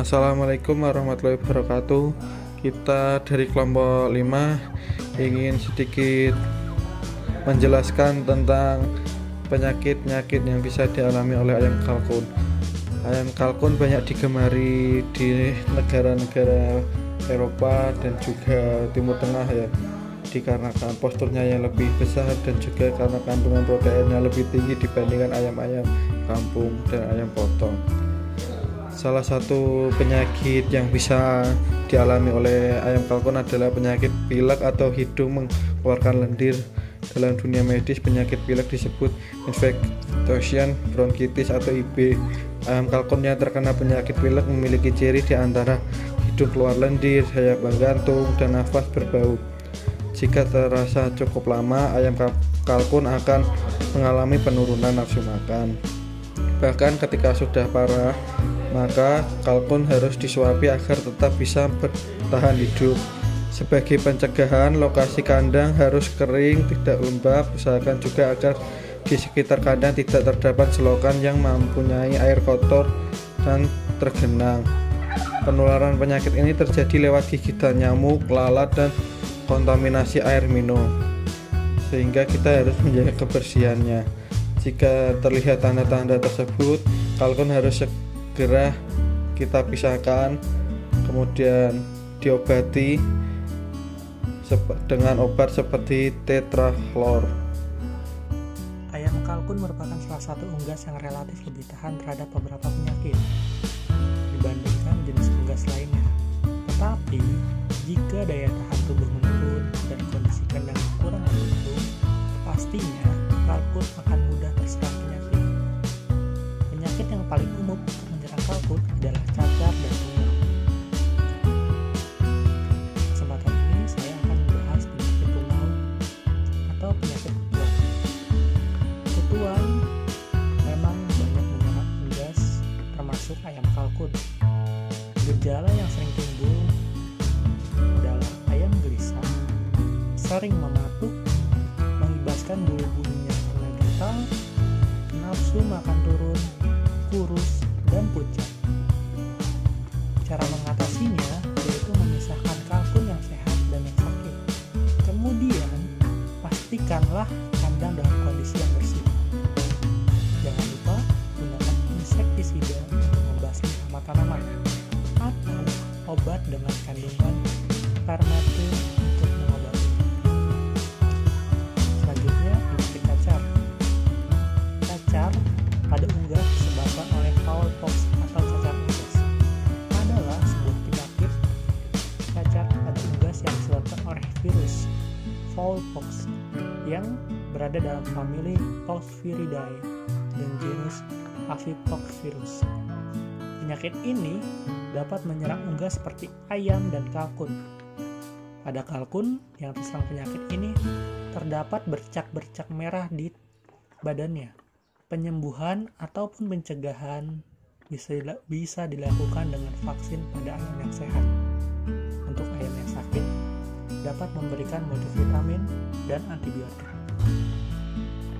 Assalamualaikum warahmatullahi wabarakatuh. Kita dari kelompok 5 ingin sedikit menjelaskan tentang penyakit-penyakit yang bisa dialami oleh ayam kalkun. Ayam kalkun banyak digemari di negara-negara Eropa dan juga Timur Tengah ya, dikarenakan posturnya yang lebih besar dan juga karena kandungan proteinnya lebih tinggi dibandingkan ayam-ayam kampung dan ayam potong. Salah satu penyakit yang bisa dialami oleh ayam kalkun adalah penyakit pilek atau hidung mengeluarkan lendir. Dalam dunia medis, penyakit pilek disebut infection bronkitis atau IB. Ayam kalkun yang terkena penyakit pilek memiliki ciri di antara hidung keluar lendir, sayap menggantung, dan nafas berbau. Jika terasa cukup lama, ayam kalkun akan mengalami penurunan nafsu makan. Bahkan ketika sudah parah, maka kalkun harus disuapi agar tetap bisa bertahan hidup. Sebagai pencegahan, lokasi kandang harus kering, tidak lembab. Usahakan juga agar di sekitar kandang tidak terdapat selokan yang mempunyai air kotor dan tergenang. Penularan penyakit ini terjadi lewat gigitan nyamuk, lalat, dan kontaminasi air minum, sehingga kita harus menjaga kebersihannya. Jika terlihat tanda-tanda tersebut, kalkun harus segera kita pisahkan, kemudian diobati dengan obat seperti tetraflor. Ayam kalkun merupakan salah satu unggas yang relatif lebih tahan terhadap beberapa penyakit dibandingkan jenis unggas lainnya. Tetapi, jika daya tahan tubuh menurun dan kondisi kandang kurang mendukung, pastinya kalkun akan mudah terserang penyakit. Penyakit yang paling umum menyerang kalkun adalah cacar dan tungau. Kesempatan ini saya akan membahas penyakit tungau atau penyakit kutuan. Kutuan memang banyak menyerang unggas termasuk ayam kalkun. Gejala yang sering timbul adalah ayam gelisah, sering mematuk, mengibaskan bulu-bulunya karena gatal, nafsu makan turun, kurus, dan pucat. Cara mengatasinya yaitu memisahkan kalkun yang sehat dan yang sakit. Kemudian, pastikanlah kandang dalam kondisi yang bersih. Jangan lupa gunakan insektisida untuk membasmi hama tanaman atau obat dengan kandungan permetin untuk mengobati. Selanjutnya, penyakit cacar. Cacar pada unggas disebabkan oleh fowl pox atau cacar unggas. Adalah sebuah penyakit cacar pada unggas yang disebabkan oleh virus fowl pox yang berada dalam famili Poxviridae dan genus Avipoxvirus. Penyakit ini dapat menyerang unggas seperti ayam dan kalkun. Pada kalkun yang terserang penyakit ini terdapat bercak-bercak merah di badannya. Penyembuhan ataupun pencegahan bisa dilakukan dengan vaksin pada ayam yang sehat. Untuk ayam yang sakit, dapat memberikan multivitamin dan antibiotik.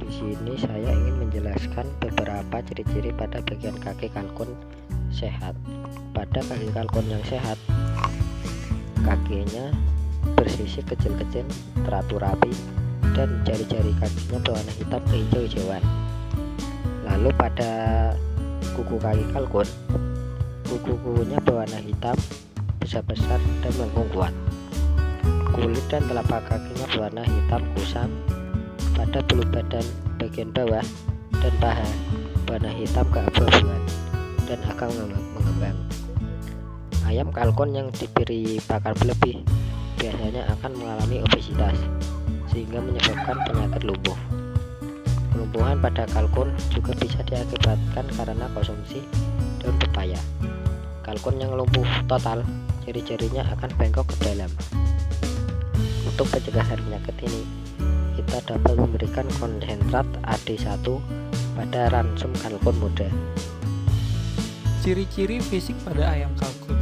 Di sini saya ingin menjelaskan beberapa ciri-ciri pada bagian kaki kalkun sehat. Pada kaki kalkun yang sehat, kakinya bersisik kecil-kecil, teratur rapi, dan jari-jari kakinya berwarna hitam kehijau-hijauan. Lalu pada kuku kaki kalkun, kuku-kukunya berwarna hitam, besar-besar, dan melengkung kuat. Kulit dan telapak kakinya berwarna hitam kusam. Pada bulu badan bagian bawah dan paha warna hitam keabu-abuan dan akan mengembang. Ayam kalkun yang diberi pakan berlebih biasanya akan mengalami obesitas sehingga menyebabkan penyakit lumpuh. Kelumpuhan pada kalkun juga bisa diakibatkan karena konsumsi daun pepaya. Kalkun yang lumpuh total, ciri-cirinya akan bengkok ke dalam. Untuk pencegahan penyakit ini, kita dapat memberikan konsentrat AD1 pada ransum kalkun muda. Ciri-ciri fisik pada ayam kalkun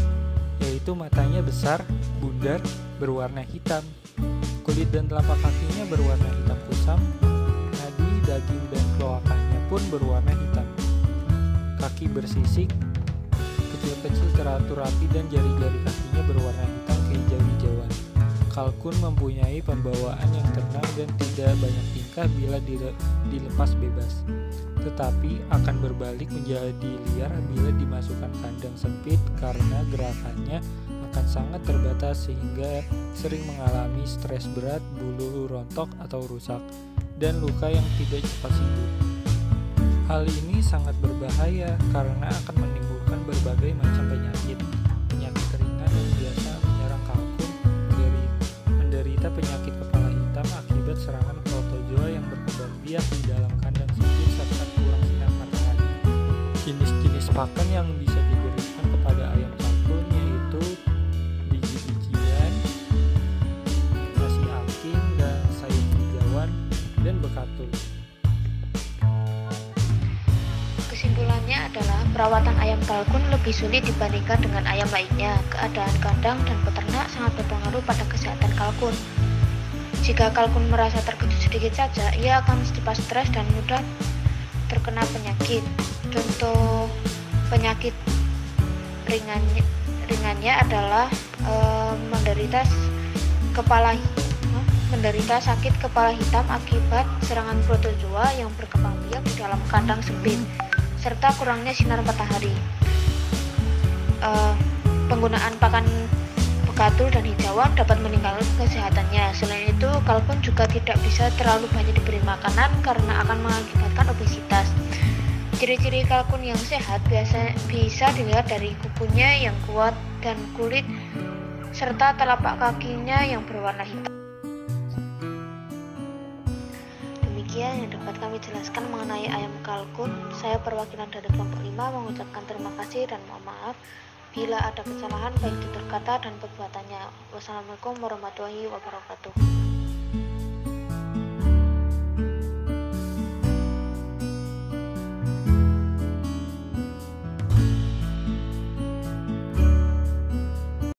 yaitu matanya besar, bundar, berwarna hitam. Kulit dan telapak kakinya berwarna hitam kusam. Nadi, daging, dan kloakanya pun berwarna hitam. Kaki bersisik, kecil teratur rapi dan jari-jari kakinya berwarna hitam kehijau-hijauan. Kalkun mempunyai pembawaan yang tenang dan tidak banyak tingkah bila dilepas bebas, tetapi akan berbalik menjadi liar bila dimasukkan kandang sempit karena gerakannya akan sangat terbatas sehingga sering mengalami stres berat, bulu rontok atau rusak, dan luka yang tidak cepat sembuh. Hal ini sangat berbahaya karena akan menimbulkan berbagai macam penyakit ringan yang biasa menyerang kalkun, menderita penyakit kepala hitam akibat serangan protozoa yang berkembang biak di dalam kandang sempit serta kurang sinar matahari. Jenis-jenis pakan yang bisa diberikan kepada ayam kalkun yaitu biji-bijian, nasi aking dan sayur hijauan, dan bekatul. Kesimpulannya adalah perawatan ayam kalkun lebih sulit dibandingkan dengan ayam lainnya. Keadaan kandang dan peternak sangat berpengaruh pada kesehatan kalkun. Jika kalkun merasa terkejut sedikit saja, ia akan cepat stres dan mudah terkena penyakit. Contoh penyakit ringannya adalah menderita sakit kepala hitam akibat serangan protozoa yang berkembang biak di dalam kandang sempit, serta kurangnya sinar matahari. Penggunaan pakan bekatul dan hijauan dapat meningkatkan kesehatannya. Selain itu, kalkun juga tidak bisa terlalu banyak diberi makanan karena akan mengakibatkan obesitas. Ciri-ciri kalkun yang sehat bisa dilihat dari kukunya yang kuat dan kulit serta telapak kakinya yang berwarna hitam. Demikian yang dapat kami jelaskan mengenai ayam kalkun. Saya perwakilan dari kelompok 5 mengucapkan terima kasih dan mohon maaf bila ada kesalahan baik tutur kata dan perbuatannya. Wassalamualaikum warahmatullahi wabarakatuh.